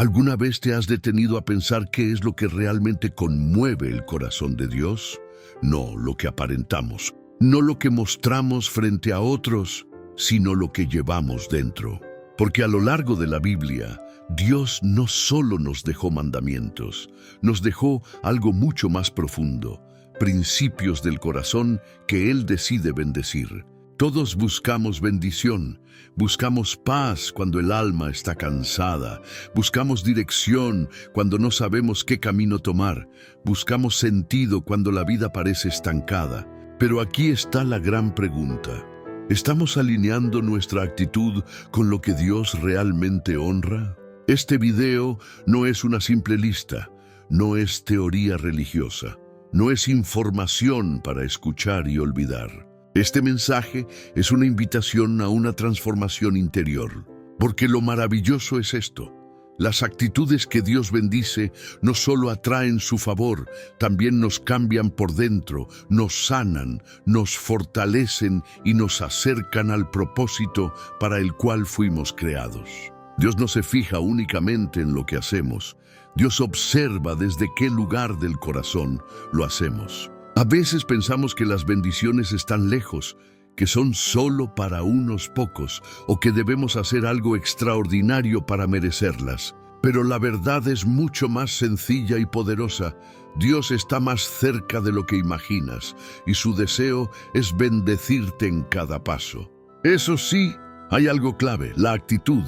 ¿Alguna vez te has detenido a pensar qué es lo que realmente conmueve el corazón de Dios? No lo que aparentamos, no lo que mostramos frente a otros, sino lo que llevamos dentro. Porque a lo largo de la Biblia, Dios no solo nos dejó mandamientos, nos dejó algo mucho más profundo, principios del corazón que Él decide bendecir. Todos buscamos bendición, buscamos paz cuando el alma está cansada, buscamos dirección cuando no sabemos qué camino tomar, buscamos sentido cuando la vida parece estancada. Pero aquí está la gran pregunta. ¿Estamos alineando nuestra actitud con lo que Dios realmente honra? Este video no es una simple lista, no es teoría religiosa, no es información para escuchar y olvidar. Este mensaje es una invitación a una transformación interior, porque lo maravilloso es esto. Las actitudes que Dios bendice no solo atraen su favor, también nos cambian por dentro, nos sanan, nos fortalecen y nos acercan al propósito para el cual fuimos creados. Dios no se fija únicamente en lo que hacemos, Dios observa desde qué lugar del corazón lo hacemos. A veces pensamos que las bendiciones están lejos, que son solo para unos pocos o que debemos hacer algo extraordinario para merecerlas. Pero la verdad es mucho más sencilla y poderosa. Dios está más cerca de lo que imaginas y su deseo es bendecirte en cada paso. Eso sí, hay algo clave, la actitud.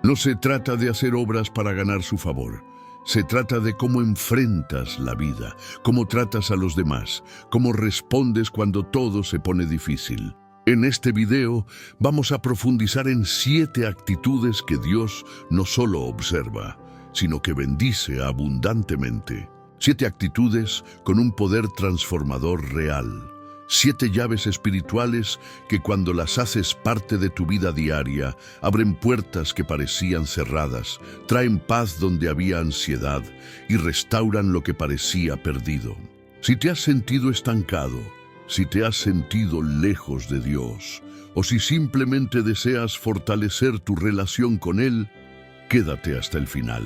No se trata de hacer obras para ganar su favor. Se trata de cómo enfrentas la vida, cómo tratas a los demás, cómo respondes cuando todo se pone difícil. En este video vamos a profundizar en 7 actitudes que Dios no solo observa, sino que bendice abundantemente. 7 actitudes con un poder transformador real. 7 llaves espirituales que cuando las haces parte de tu vida diaria, abren puertas que parecían cerradas, traen paz donde había ansiedad y restauran lo que parecía perdido. Si te has sentido estancado, si te has sentido lejos de Dios, o si simplemente deseas fortalecer tu relación con Él, quédate hasta el final,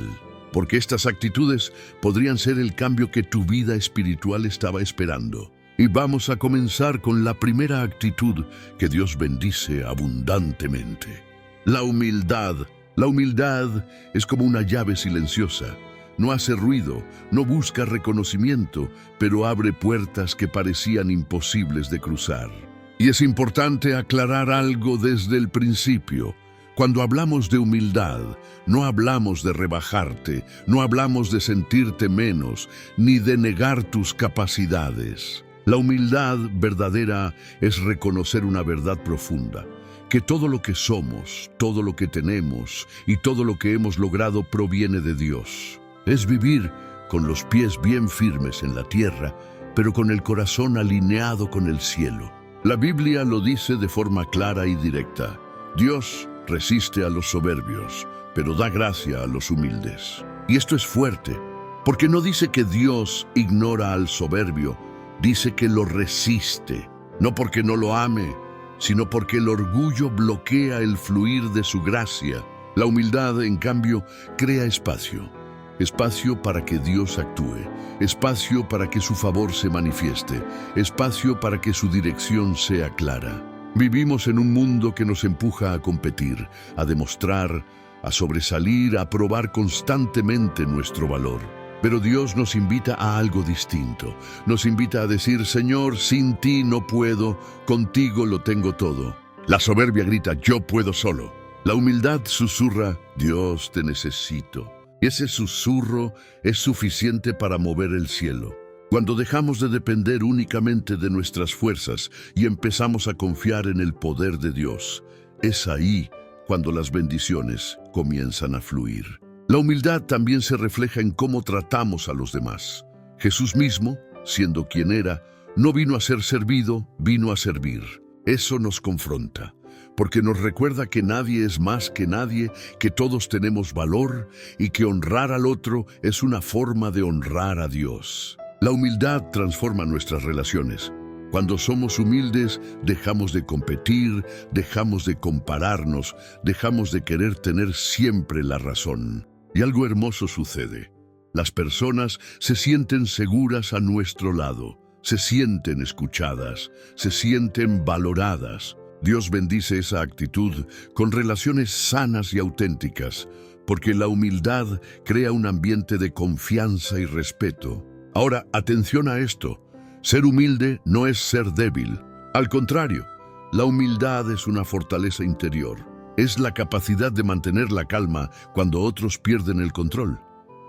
porque estas actitudes podrían ser el cambio que tu vida espiritual estaba esperando. Y vamos a comenzar con la primera actitud que Dios bendice abundantemente. La humildad. La humildad es como una llave silenciosa. No hace ruido, no busca reconocimiento, pero abre puertas que parecían imposibles de cruzar. Y es importante aclarar algo desde el principio. Cuando hablamos de humildad, no hablamos de rebajarte, no hablamos de sentirte menos, ni de negar tus capacidades. La humildad verdadera es reconocer una verdad profunda, que todo lo que somos, todo lo que tenemos y todo lo que hemos logrado proviene de Dios. Es vivir con los pies bien firmes en la tierra, pero con el corazón alineado con el cielo. La Biblia lo dice de forma clara y directa. Dios resiste a los soberbios, pero da gracia a los humildes. Y esto es fuerte, porque no dice que Dios ignora al soberbio, dice que lo resiste, no porque no lo ame, sino porque el orgullo bloquea el fluir de su gracia. La humildad, en cambio, crea espacio. Espacio para que Dios actúe, espacio para que su favor se manifieste, espacio para que su dirección sea clara. Vivimos en un mundo que nos empuja a competir, a demostrar, a sobresalir, a probar constantemente nuestro valor. Pero Dios nos invita a algo distinto. Nos invita a decir, Señor, sin ti no puedo, contigo lo tengo todo. La soberbia grita, yo puedo solo. La humildad susurra, Dios, te necesito. Y ese susurro es suficiente para mover el cielo. Cuando dejamos de depender únicamente de nuestras fuerzas y empezamos a confiar en el poder de Dios, es ahí cuando las bendiciones comienzan a fluir. La humildad también se refleja en cómo tratamos a los demás. Jesús mismo, siendo quien era, no vino a ser servido, vino a servir. Eso nos confronta, porque nos recuerda que nadie es más que nadie, que todos tenemos valor y que honrar al otro es una forma de honrar a Dios. La humildad transforma nuestras relaciones. Cuando somos humildes, dejamos de competir, dejamos de compararnos, dejamos de querer tener siempre la razón. Y algo hermoso sucede. Las personas se sienten seguras a nuestro lado, se sienten escuchadas, se sienten valoradas. Dios bendice esa actitud con relaciones sanas y auténticas, porque la humildad crea un ambiente de confianza y respeto. Ahora, atención a esto. Ser humilde no es ser débil. Al contrario, la humildad es una fortaleza interior. Es la capacidad de mantener la calma cuando otros pierden el control.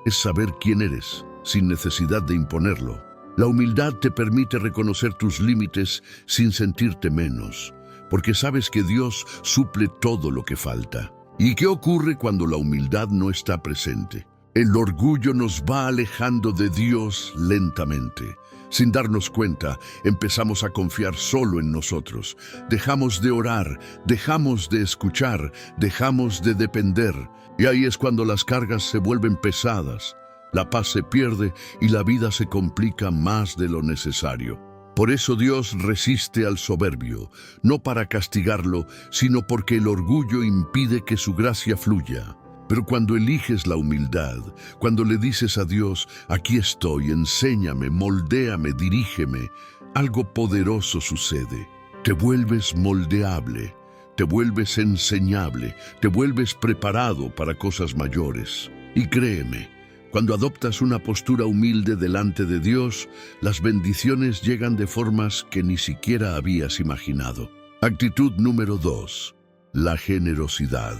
Es saber quién eres, sin necesidad de imponerlo. La humildad te permite reconocer tus límites sin sentirte menos, porque sabes que Dios suple todo lo que falta. ¿Y qué ocurre cuando la humildad no está presente? El orgullo nos va alejando de Dios lentamente. Sin darnos cuenta, empezamos a confiar solo en nosotros. Dejamos de orar, dejamos de escuchar, dejamos de depender. Y ahí es cuando las cargas se vuelven pesadas, la paz se pierde y la vida se complica más de lo necesario. Por eso Dios resiste al soberbio, no para castigarlo, sino porque el orgullo impide que su gracia fluya. Pero cuando eliges la humildad, cuando le dices a Dios, aquí estoy, enséñame, moldéame, dirígeme, algo poderoso sucede. Te vuelves moldeable, te vuelves enseñable, te vuelves preparado para cosas mayores. Y créeme, cuando adoptas una postura humilde delante de Dios, las bendiciones llegan de formas que ni siquiera habías imaginado. Actitud número 2. La generosidad.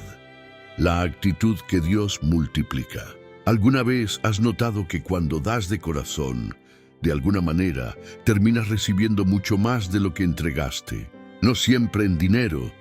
La actitud que Dios multiplica. ¿Alguna vez has notado que cuando das de corazón, de alguna manera, terminas recibiendo mucho más de lo que entregaste? No siempre en dinero,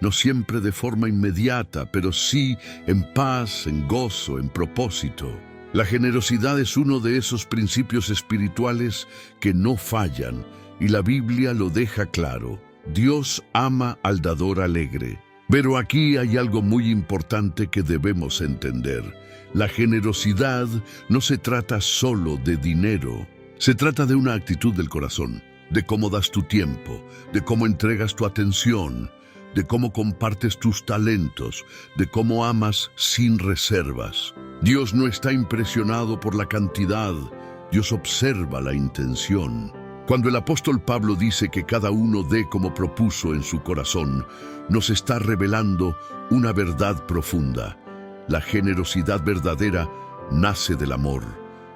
no siempre de forma inmediata, pero sí en paz, en gozo, en propósito. La generosidad es uno de esos principios espirituales que no fallan, y la Biblia lo deja claro. Dios ama al dador alegre. Pero aquí hay algo muy importante que debemos entender. La generosidad no se trata solo de dinero. Se trata de una actitud del corazón, de cómo das tu tiempo, de cómo entregas tu atención, de cómo compartes tus talentos, de cómo amas sin reservas. Dios no está impresionado por la cantidad, Dios observa la intención. Cuando el apóstol Pablo dice que cada uno dé como propuso en su corazón, nos está revelando una verdad profunda. La generosidad verdadera nace del amor,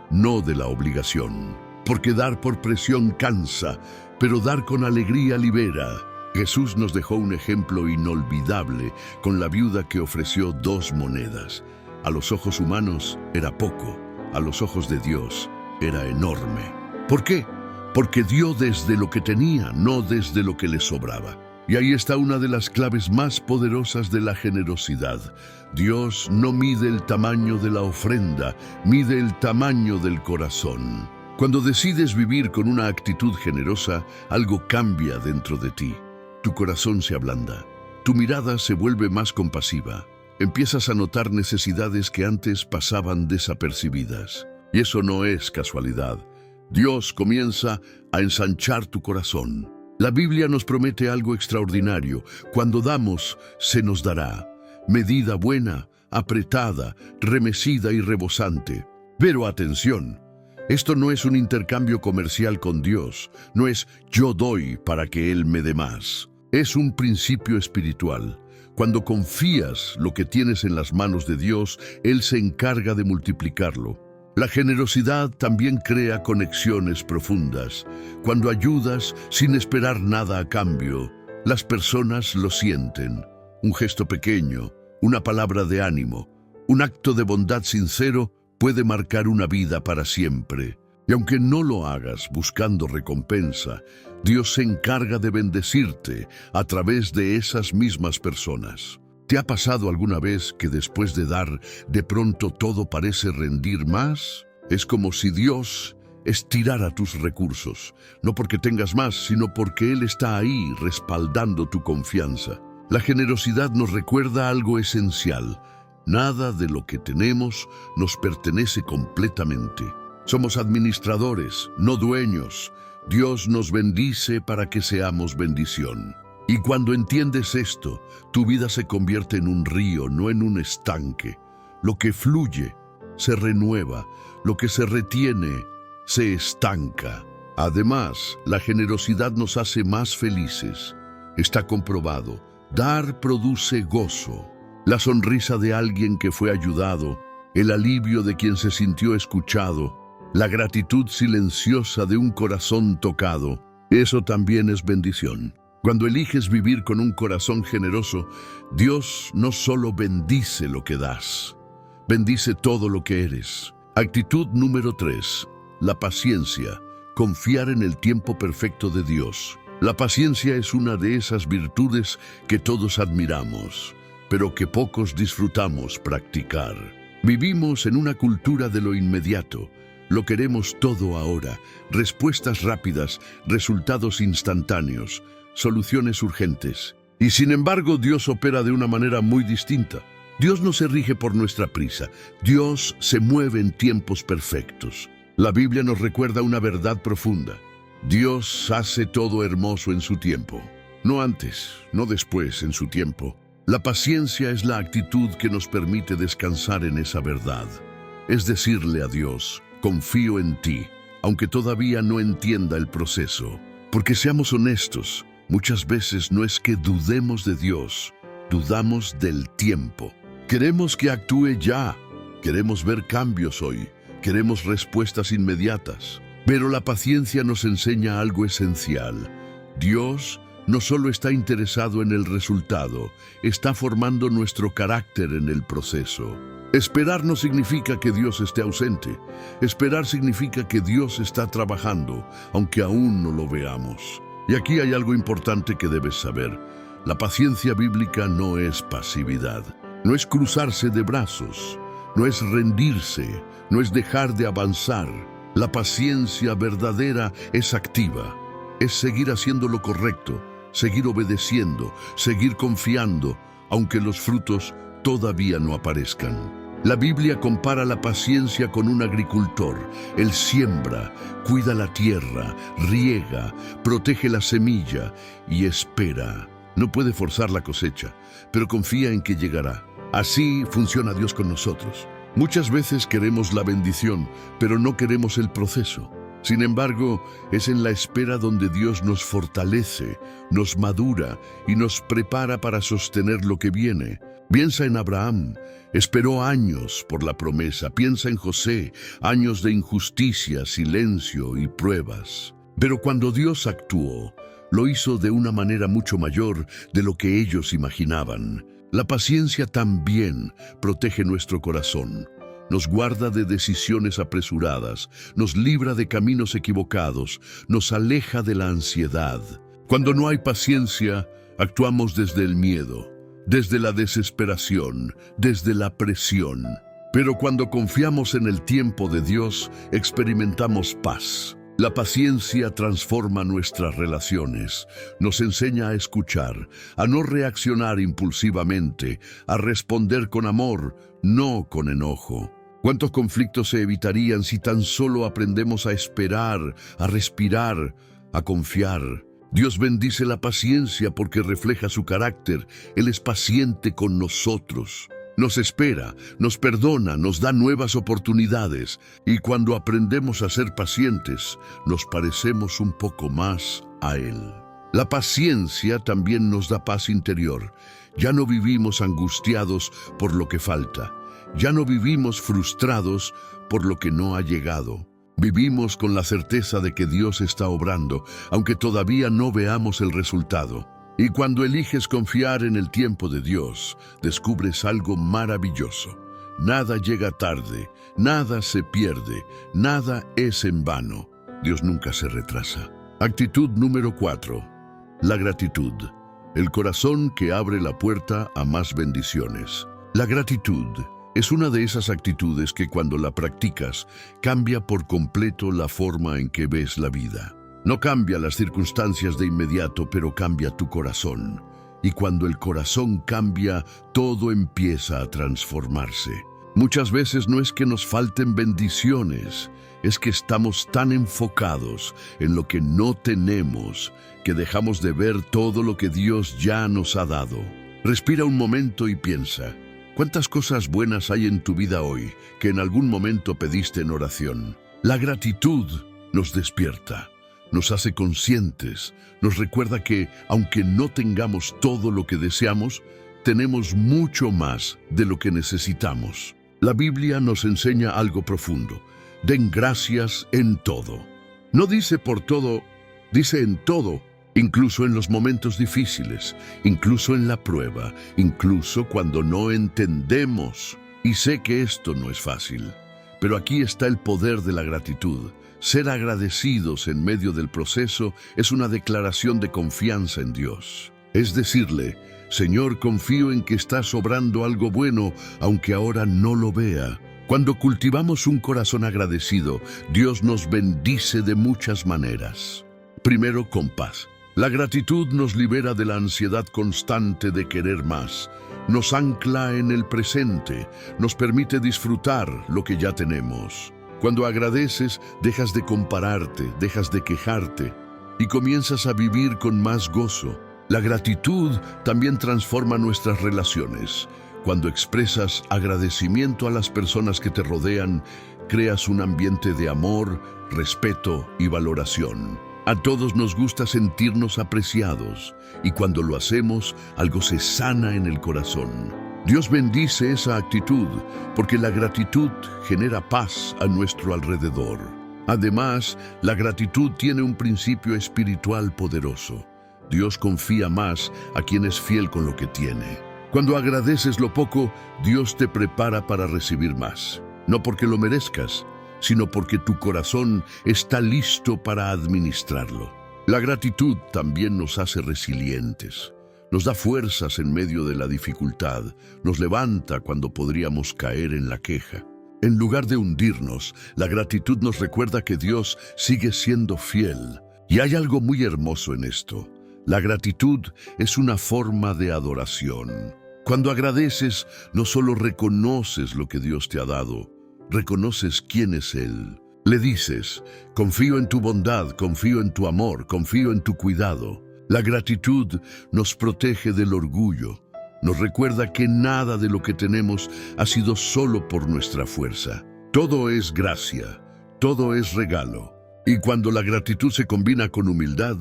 no de la obligación. Porque dar por presión cansa, pero dar con alegría libera. Jesús nos dejó un ejemplo inolvidable con la viuda que ofreció 2 monedas. A los ojos humanos era poco, a los ojos de Dios era enorme. ¿Por qué? Porque dio desde lo que tenía, no desde lo que le sobraba. Y ahí está una de las claves más poderosas de la generosidad. Dios no mide el tamaño de la ofrenda, mide el tamaño del corazón. Cuando decides vivir con una actitud generosa, algo cambia dentro de ti. Tu corazón se ablanda, tu mirada se vuelve más compasiva. Empiezas a notar necesidades que antes pasaban desapercibidas. Y eso no es casualidad. Dios comienza a ensanchar tu corazón. La Biblia nos promete algo extraordinario. Cuando damos, se nos dará. Medida buena, apretada, remecida y rebosante. Pero atención, esto no es un intercambio comercial con Dios. No es yo doy para que Él me dé más. Es un principio espiritual. Cuando confías lo que tienes en las manos de Dios, Él se encarga de multiplicarlo. La generosidad también crea conexiones profundas. Cuando ayudas sin esperar nada a cambio, las personas lo sienten. Un gesto pequeño, una palabra de ánimo, un acto de bondad sincero puede marcar una vida para siempre. Y aunque no lo hagas buscando recompensa, Dios se encarga de bendecirte a través de esas mismas personas. ¿Te ha pasado alguna vez que después de dar, de pronto todo parece rendir más? Es como si Dios estirara tus recursos, no porque tengas más, sino porque Él está ahí respaldando tu confianza. La generosidad nos recuerda algo esencial. Nada de lo que tenemos nos pertenece completamente. Somos administradores, no dueños. Dios nos bendice para que seamos bendición. Y cuando entiendes esto, tu vida se convierte en un río, no en un estanque. Lo que fluye se renueva, lo que se retiene se estanca. Además, la generosidad nos hace más felices. Está comprobado, dar produce gozo. La sonrisa de alguien que fue ayudado, el alivio de quien se sintió escuchado, la gratitud silenciosa de un corazón tocado, eso también es bendición. Cuando eliges vivir con un corazón generoso, Dios no solo bendice lo que das, bendice todo lo que eres. Actitud número 3, la paciencia, confiar en el tiempo perfecto de Dios. La paciencia es una de esas virtudes que todos admiramos, pero que pocos disfrutamos practicar. Vivimos en una cultura de lo inmediato. Lo queremos todo ahora, respuestas rápidas, resultados instantáneos, soluciones urgentes. Y sin embargo, Dios opera de una manera muy distinta. Dios no se rige por nuestra prisa. Dios se mueve en tiempos perfectos. La Biblia nos recuerda una verdad profunda. Dios hace todo hermoso en su tiempo. No antes, no después, en su tiempo. La paciencia es la actitud que nos permite descansar en esa verdad. Es decirle a Dios, confío en ti, aunque todavía no entienda el proceso. Porque seamos honestos, muchas veces no es que dudemos de Dios, dudamos del tiempo. Queremos que actúe ya, queremos ver cambios hoy, queremos respuestas inmediatas. Pero la paciencia nos enseña algo esencial. Dios no solo está interesado en el resultado, está formando nuestro carácter en el proceso. Esperar no significa que Dios esté ausente. Esperar significa que Dios está trabajando, aunque aún no lo veamos. Y aquí hay algo importante que debes saber. La paciencia bíblica no es pasividad, no es cruzarse de brazos, no es rendirse, no es dejar de avanzar. La paciencia verdadera es activa, es seguir haciendo lo correcto, seguir obedeciendo, seguir confiando, aunque los frutos todavía no aparezcan. La Biblia compara la paciencia con un agricultor. Él siembra, cuida la tierra, riega, protege la semilla y espera. No puede forzar la cosecha, pero confía en que llegará. Así funciona Dios con nosotros. Muchas veces queremos la bendición, pero no queremos el proceso. Sin embargo, es en la espera donde Dios nos fortalece, nos madura y nos prepara para sostener lo que viene. Piensa en Abraham, esperó años por la promesa. Piensa en José, años de injusticia, silencio y pruebas. Pero cuando Dios actuó, lo hizo de una manera mucho mayor de lo que ellos imaginaban. La paciencia también protege nuestro corazón. Nos guarda de decisiones apresuradas, nos libra de caminos equivocados, nos aleja de la ansiedad. Cuando no hay paciencia, actuamos desde el miedo, desde la desesperación, desde la presión. Pero cuando confiamos en el tiempo de Dios, experimentamos paz. La paciencia transforma nuestras relaciones, nos enseña a escuchar, a no reaccionar impulsivamente, a responder con amor, no con enojo. ¿Cuántos conflictos se evitarían si tan solo aprendemos a esperar, a respirar, a confiar? Dios bendice la paciencia porque refleja su carácter. Él es paciente con nosotros. Nos espera, nos perdona, nos da nuevas oportunidades. Y cuando aprendemos a ser pacientes, nos parecemos un poco más a Él. La paciencia también nos da paz interior. Ya no vivimos angustiados por lo que falta. Ya no vivimos frustrados por lo que no ha llegado. Vivimos con la certeza de que Dios está obrando, aunque todavía no veamos el resultado. Y cuando eliges confiar en el tiempo de Dios, descubres algo maravilloso. Nada llega tarde, nada se pierde, nada es en vano. Dios nunca se retrasa. Actitud número 4. La gratitud. El corazón que abre la puerta a más bendiciones. La gratitud es una de esas actitudes que cuando la practicas, cambia por completo la forma en que ves la vida. No cambia las circunstancias de inmediato, pero cambia tu corazón. Y cuando el corazón cambia, todo empieza a transformarse. Muchas veces no es que nos falten bendiciones, es que estamos tan enfocados en lo que no tenemos, que dejamos de ver todo lo que Dios ya nos ha dado. Respira un momento y piensa, ¿Cuántas cosas buenas hay en tu vida hoy que en algún momento pediste en oración? La gratitud nos despierta, nos hace conscientes, nos recuerda que, aunque no tengamos todo lo que deseamos, tenemos mucho más de lo que necesitamos. La Biblia nos enseña algo profundo. Den gracias en todo. No dice por todo, dice en todo, incluso en los momentos difíciles, incluso en la prueba, incluso cuando no entendemos. Y sé que esto no es fácil, pero aquí está el poder de la gratitud. Ser agradecidos en medio del proceso es una declaración de confianza en Dios. Es decirle, Señor, confío en que estás obrando algo bueno, aunque ahora no lo vea. Cuando cultivamos un corazón agradecido, Dios nos bendice de muchas maneras. Primero, con paz. La gratitud nos libera de la ansiedad constante de querer más. Nos ancla en el presente, nos permite disfrutar lo que ya tenemos. Cuando agradeces, dejas de compararte, dejas de quejarte y comienzas a vivir con más gozo. La gratitud también transforma nuestras relaciones. Cuando expresas agradecimiento a las personas que te rodean, creas un ambiente de amor, respeto y valoración. A todos nos gusta sentirnos apreciados, y cuando lo hacemos, algo se sana en el corazón. Dios bendice esa actitud, porque la gratitud genera paz a nuestro alrededor. Además, la gratitud tiene un principio espiritual poderoso. Dios confía más a quien es fiel con lo que tiene. Cuando agradeces lo poco, Dios te prepara para recibir más. No porque lo merezcas, sino porque tu corazón está listo para administrarlo. La gratitud también nos hace resilientes. Nos da fuerzas en medio de la dificultad. Nos levanta cuando podríamos caer en la queja. En lugar de hundirnos, la gratitud nos recuerda que Dios sigue siendo fiel. Y hay algo muy hermoso en esto. La gratitud es una forma de adoración. Cuando agradeces, no solo reconoces lo que Dios te ha dado, reconoces quién es Él. Le dices, confío en tu bondad, confío en tu amor, confío en tu cuidado. La gratitud nos protege del orgullo. Nos recuerda que nada de lo que tenemos ha sido solo por nuestra fuerza. Todo es gracia, todo es regalo. Y cuando la gratitud se combina con humildad,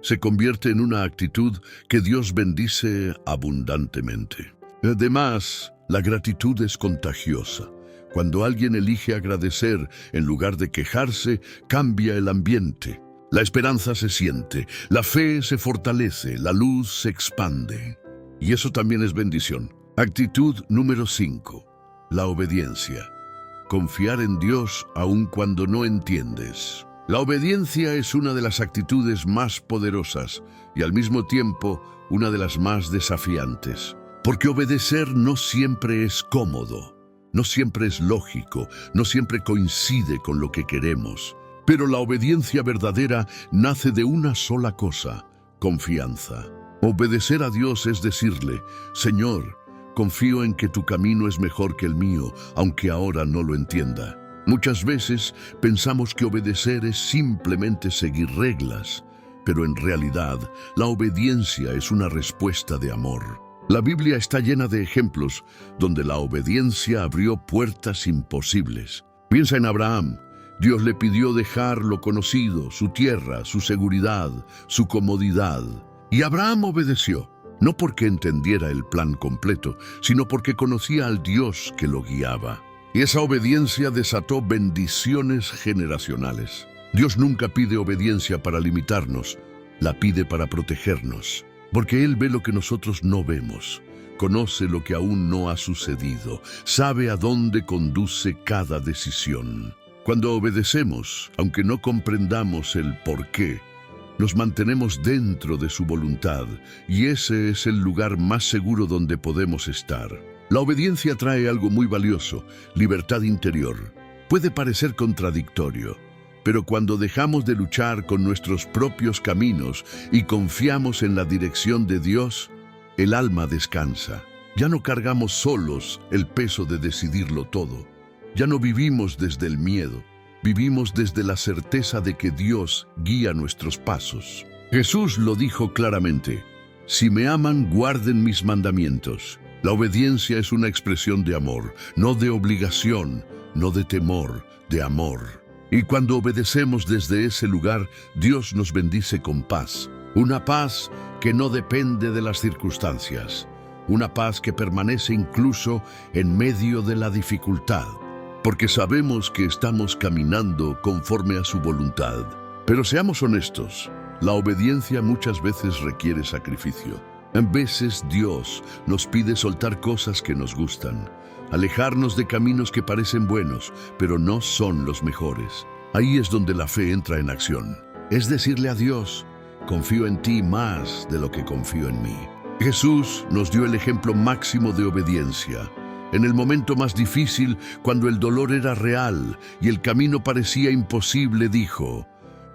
se convierte en una actitud que Dios bendice abundantemente. Además, la gratitud es contagiosa. Cuando alguien elige agradecer en lugar de quejarse, cambia el ambiente. La esperanza se siente, la fe se fortalece, la luz se expande. Y eso también es bendición. Actitud número 5. La obediencia. Confiar en Dios aun cuando no entiendes. La obediencia es una de las actitudes más poderosas y al mismo tiempo una de las más desafiantes. Porque obedecer no siempre es cómodo, no siempre es lógico, no siempre coincide con lo que queremos. Pero la obediencia verdadera nace de una sola cosa: confianza. Obedecer a Dios es decirle, Señor, confío en que tu camino es mejor que el mío, aunque ahora no lo entienda. Muchas veces pensamos que obedecer es simplemente seguir reglas, pero en realidad la obediencia es una respuesta de amor. La Biblia está llena de ejemplos donde la obediencia abrió puertas imposibles. Piensa en Abraham. Dios le pidió dejar lo conocido, su tierra, su seguridad, su comodidad. Y Abraham obedeció, no porque entendiera el plan completo, sino porque conocía al Dios que lo guiaba. Y esa obediencia desató bendiciones generacionales. Dios nunca pide obediencia para limitarnos, la pide para protegernos. Porque Él ve lo que nosotros no vemos, conoce lo que aún no ha sucedido, sabe a dónde conduce cada decisión. Cuando obedecemos, aunque no comprendamos el por qué, nos mantenemos dentro de su voluntad, y ese es el lugar más seguro donde podemos estar. La obediencia trae algo muy valioso: libertad interior. Puede parecer contradictorio, pero cuando dejamos de luchar con nuestros propios caminos y confiamos en la dirección de Dios, el alma descansa. Ya no cargamos solos el peso de decidirlo todo. Ya no vivimos desde el miedo, vivimos desde la certeza de que Dios guía nuestros pasos. Jesús lo dijo claramente: si me aman, guarden mis mandamientos. La obediencia es una expresión de amor, no de obligación, no de temor, de amor. Y cuando obedecemos desde ese lugar, Dios nos bendice con paz. Una paz que no depende de las circunstancias. Una paz que permanece incluso en medio de la dificultad. Porque sabemos que estamos caminando conforme a su voluntad. Pero seamos honestos, la obediencia muchas veces requiere sacrificio. En veces Dios nos pide soltar cosas que nos gustan, alejarnos de caminos que parecen buenos, pero no son los mejores. Ahí es donde la fe entra en acción. Es decirle a Dios, confío en ti más de lo que confío en mí. Jesús nos dio el ejemplo máximo de obediencia. En el momento más difícil, cuando el dolor era real y el camino parecía imposible, dijo,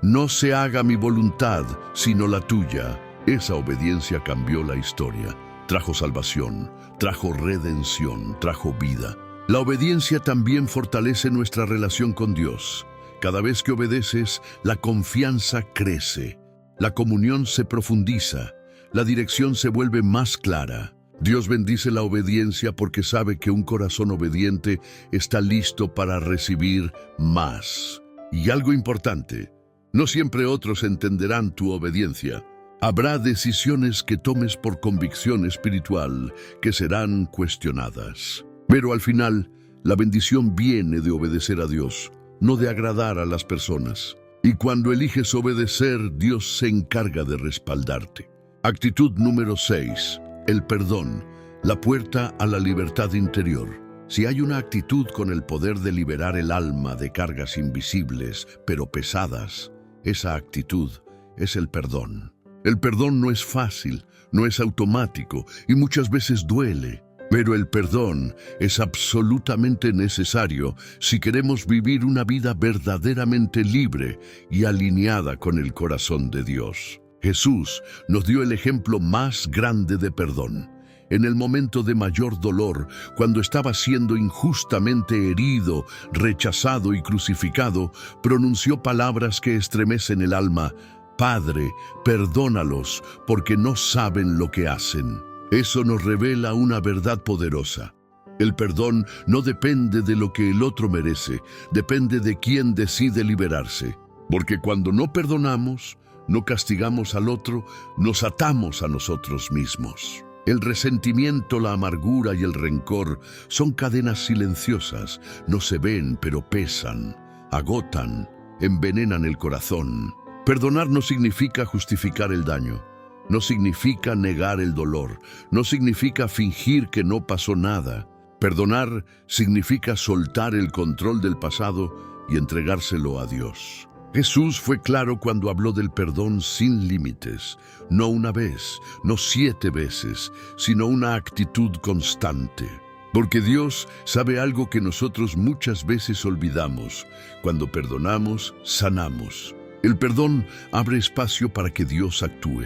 no se haga mi voluntad, sino la tuya. Esa obediencia cambió la historia, trajo salvación, trajo redención, trajo vida. La obediencia también fortalece nuestra relación con Dios. Cada vez que obedeces, la confianza crece, la comunión se profundiza, la dirección se vuelve más clara. Dios bendice la obediencia porque sabe que un corazón obediente está listo para recibir más. Y algo importante, no siempre otros entenderán tu obediencia. Habrá decisiones que tomes por convicción espiritual que serán cuestionadas. Pero al final, la bendición viene de obedecer a Dios, no de agradar a las personas. Y cuando eliges obedecer, Dios se encarga de respaldarte. Actitud número 6. El perdón, la puerta a la libertad interior. Si hay una actitud con el poder de liberar el alma de cargas invisibles, pero pesadas, esa actitud es el perdón. El perdón no es fácil, no es automático y muchas veces duele. Pero el perdón es absolutamente necesario si queremos vivir una vida verdaderamente libre y alineada con el corazón de Dios. Jesús nos dio el ejemplo más grande de perdón. En el momento de mayor dolor, cuando estaba siendo injustamente herido, rechazado y crucificado, pronunció palabras que estremecen el alma. Padre, perdónalos, porque no saben lo que hacen. Eso nos revela una verdad poderosa. El perdón no depende de lo que el otro merece, depende de quién decide liberarse. Porque cuando no perdonamos, no castigamos al otro, nos atamos a nosotros mismos. El resentimiento, la amargura y el rencor son cadenas silenciosas, no se ven pero pesan, agotan, envenenan el corazón. Perdonar no significa justificar el daño, no significa negar el dolor, no significa fingir que no pasó nada. Perdonar significa soltar el control del pasado y entregárselo a Dios. Jesús fue claro cuando habló del perdón sin límites, no una vez, no 7 veces, sino una actitud constante. Porque Dios sabe algo que nosotros muchas veces olvidamos. Cuando perdonamos, sanamos. El perdón abre espacio para que Dios actúe.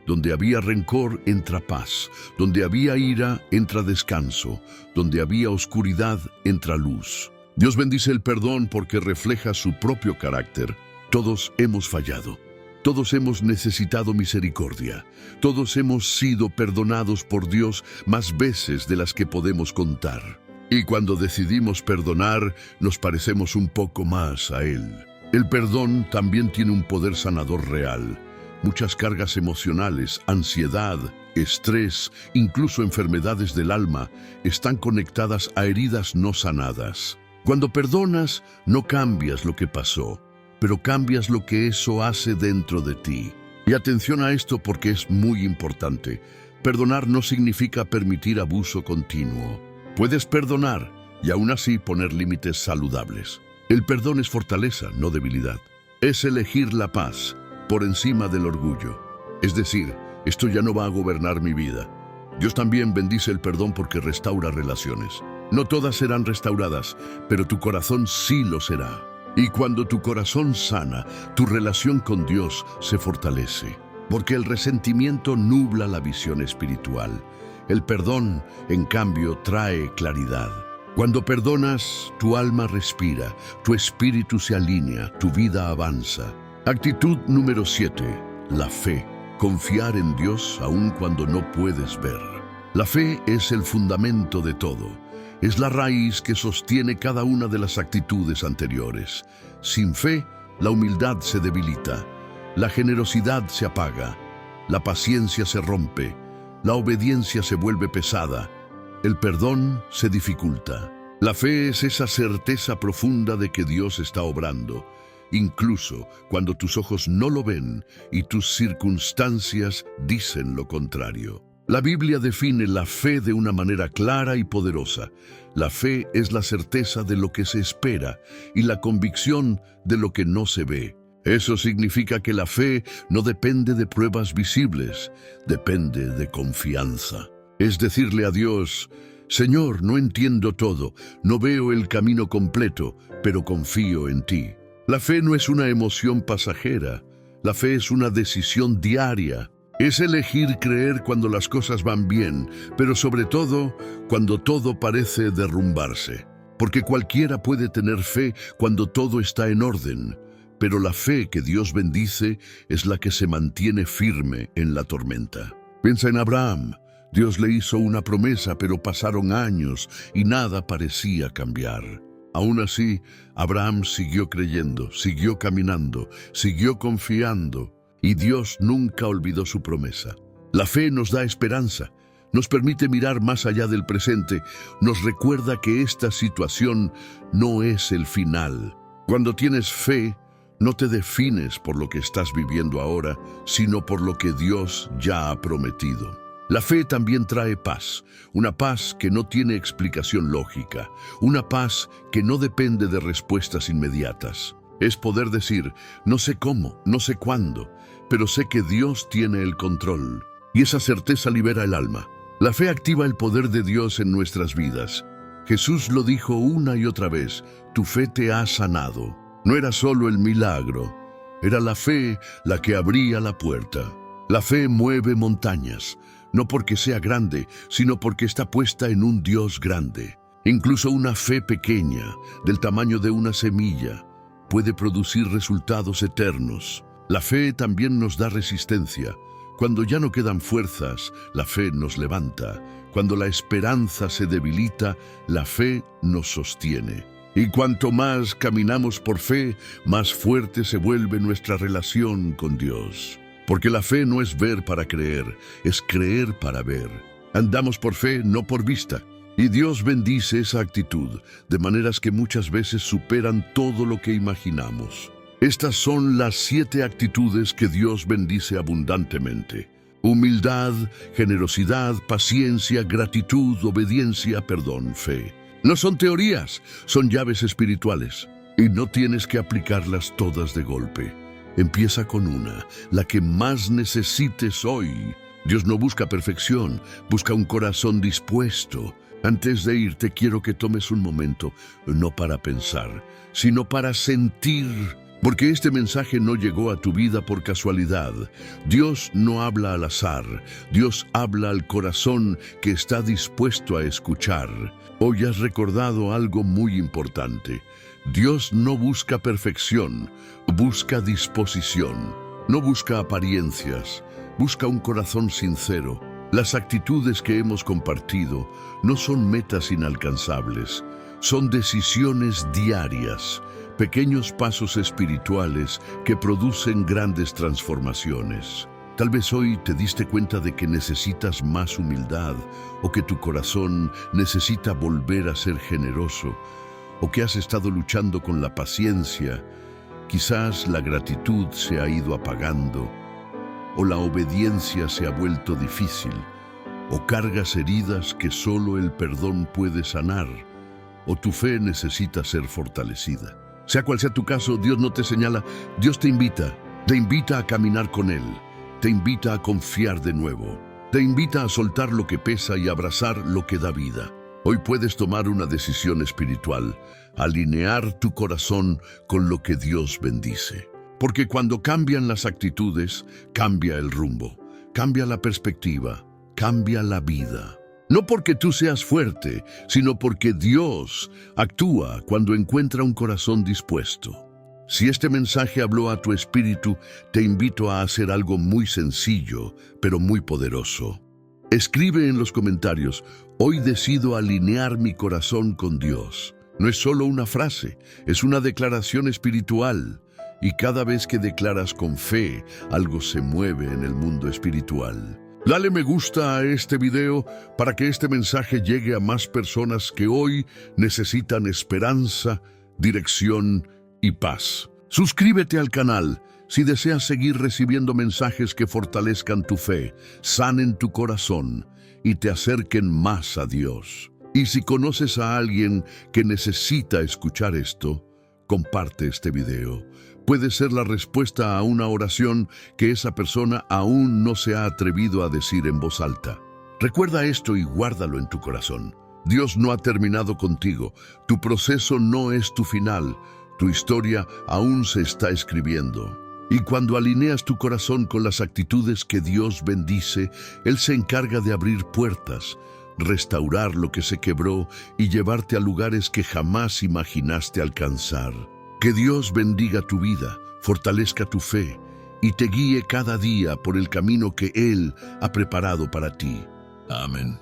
Donde había rencor, entra paz. Donde había ira, entra descanso. Donde había oscuridad, entra luz. Dios bendice el perdón porque refleja su propio carácter. Todos hemos fallado. Todos hemos necesitado misericordia. Todos hemos sido perdonados por Dios más veces de las que podemos contar. Y cuando decidimos perdonar, nos parecemos un poco más a Él. El perdón también tiene un poder sanador real. Muchas cargas emocionales, ansiedad, estrés, incluso enfermedades del alma, están conectadas a heridas no sanadas. Cuando perdonas, no cambias lo que pasó, pero cambias lo que eso hace dentro de ti. Y atención a esto porque es muy importante. Perdonar no significa permitir abuso continuo. Puedes perdonar y aún así poner límites saludables. El perdón es fortaleza, no debilidad. Es elegir la paz por encima del orgullo. Es decir, esto ya no va a gobernar mi vida. Dios también bendice el perdón porque restaura relaciones. No todas serán restauradas, pero tu corazón sí lo será. Y cuando tu corazón sana, tu relación con Dios se fortalece. Porque el resentimiento nubla la visión espiritual. El perdón, en cambio, trae claridad. Cuando perdonas, tu alma respira, tu espíritu se alinea, tu vida avanza. Actitud número 7, la fe. Confiar en Dios aun cuando no puedes ver. La fe es el fundamento de todo. Es la raíz que sostiene cada una de las actitudes anteriores. Sin fe, la humildad se debilita, la generosidad se apaga, la paciencia se rompe, la obediencia se vuelve pesada, el perdón se dificulta. La fe es esa certeza profunda de que Dios está obrando, incluso cuando tus ojos no lo ven y tus circunstancias dicen lo contrario. La Biblia define la fe de una manera clara y poderosa. La fe es la certeza de lo que se espera y la convicción de lo que no se ve. Eso significa que la fe no depende de pruebas visibles, depende de confianza. Es decirle a Dios: Señor, no entiendo todo, no veo el camino completo, pero confío en ti. La fe no es una emoción pasajera, la fe es una decisión diaria. Es elegir creer cuando las cosas van bien, pero sobre todo cuando todo parece derrumbarse. Porque cualquiera puede tener fe cuando todo está en orden, pero la fe que Dios bendice es la que se mantiene firme en la tormenta. Piensa en Abraham. Dios le hizo una promesa, pero pasaron años y nada parecía cambiar. Aún así, Abraham siguió creyendo, siguió caminando, siguió confiando. Y Dios nunca olvidó su promesa. La fe nos da esperanza, nos permite mirar más allá del presente, nos recuerda que esta situación no es el final. Cuando tienes fe, no te defines por lo que estás viviendo ahora, sino por lo que Dios ya ha prometido. La fe también trae paz, una paz que no tiene explicación lógica, una paz que no depende de respuestas inmediatas. Es poder decir: no sé cómo, no sé cuándo, pero sé que Dios tiene el control. Y esa certeza libera el alma. La fe activa el poder de Dios en nuestras vidas. Jesús lo dijo una y otra vez: tu fe te ha sanado. No era solo el milagro, era la fe la que abría la puerta. La fe mueve montañas, no porque sea grande, sino porque está puesta en un Dios grande. Incluso una fe pequeña, del tamaño de una semilla, puede producir resultados eternos. La fe también nos da resistencia. Cuando ya no quedan fuerzas, la fe nos levanta. Cuando la esperanza se debilita, la fe nos sostiene. Y cuanto más caminamos por fe, más fuerte se vuelve nuestra relación con Dios. Porque la fe no es ver para creer, es creer para ver. Andamos por fe, no por vista. Y Dios bendice esa actitud, de maneras que muchas veces superan todo lo que imaginamos. Estas son las 7 actitudes que Dios bendice abundantemente: humildad, generosidad, paciencia, gratitud, obediencia, perdón, fe. No son teorías, son llaves espirituales. Y no tienes que aplicarlas todas de golpe. Empieza con una, la que más necesites hoy. Dios no busca perfección, busca un corazón dispuesto. Antes de irte, quiero que tomes un momento, no para pensar, sino para sentir. Porque este mensaje no llegó a tu vida por casualidad. Dios no habla al azar. Dios habla al corazón que está dispuesto a escuchar. Hoy has recordado algo muy importante. Dios no busca perfección, busca disposición. No busca apariencias, busca un corazón sincero. Las actitudes que hemos compartido no son metas inalcanzables, son decisiones diarias, pequeños pasos espirituales que producen grandes transformaciones. Tal vez hoy te diste cuenta de que necesitas más humildad, o que tu corazón necesita volver a ser generoso, o que has estado luchando con la paciencia. Quizás la gratitud se ha ido apagando, o la obediencia se ha vuelto difícil, o cargas heridas que solo el perdón puede sanar, o tu fe necesita ser fortalecida. Sea cual sea tu caso, Dios no te señala, Dios te invita a caminar con Él, te invita a confiar de nuevo, te invita a soltar lo que pesa y abrazar lo que da vida. Hoy puedes tomar una decisión espiritual, alinear tu corazón con lo que Dios bendice. Porque cuando cambian las actitudes, cambia el rumbo, cambia la perspectiva, cambia la vida. No porque tú seas fuerte, sino porque Dios actúa cuando encuentra un corazón dispuesto. Si este mensaje habló a tu espíritu, te invito a hacer algo muy sencillo, pero muy poderoso. Escribe en los comentarios: hoy decido alinear mi corazón con Dios. No es solo una frase, es una declaración espiritual. Y cada vez que declaras con fe, algo se mueve en el mundo espiritual. Dale me gusta a este video para que este mensaje llegue a más personas que hoy necesitan esperanza, dirección y paz. Suscríbete al canal si deseas seguir recibiendo mensajes que fortalezcan tu fe, sanen tu corazón y te acerquen más a Dios. Y si conoces a alguien que necesita escuchar esto, comparte este video. Puede ser la respuesta a una oración que esa persona aún no se ha atrevido a decir en voz alta. Recuerda esto y guárdalo en tu corazón. Dios no ha terminado contigo. Tu proceso no es tu final. Tu historia aún se está escribiendo. Y cuando alineas tu corazón con las actitudes que Dios bendice, Él se encarga de abrir puertas, restaurar lo que se quebró y llevarte a lugares que jamás imaginaste alcanzar. Que Dios bendiga tu vida, fortalezca tu fe y te guíe cada día por el camino que Él ha preparado para ti. Amén.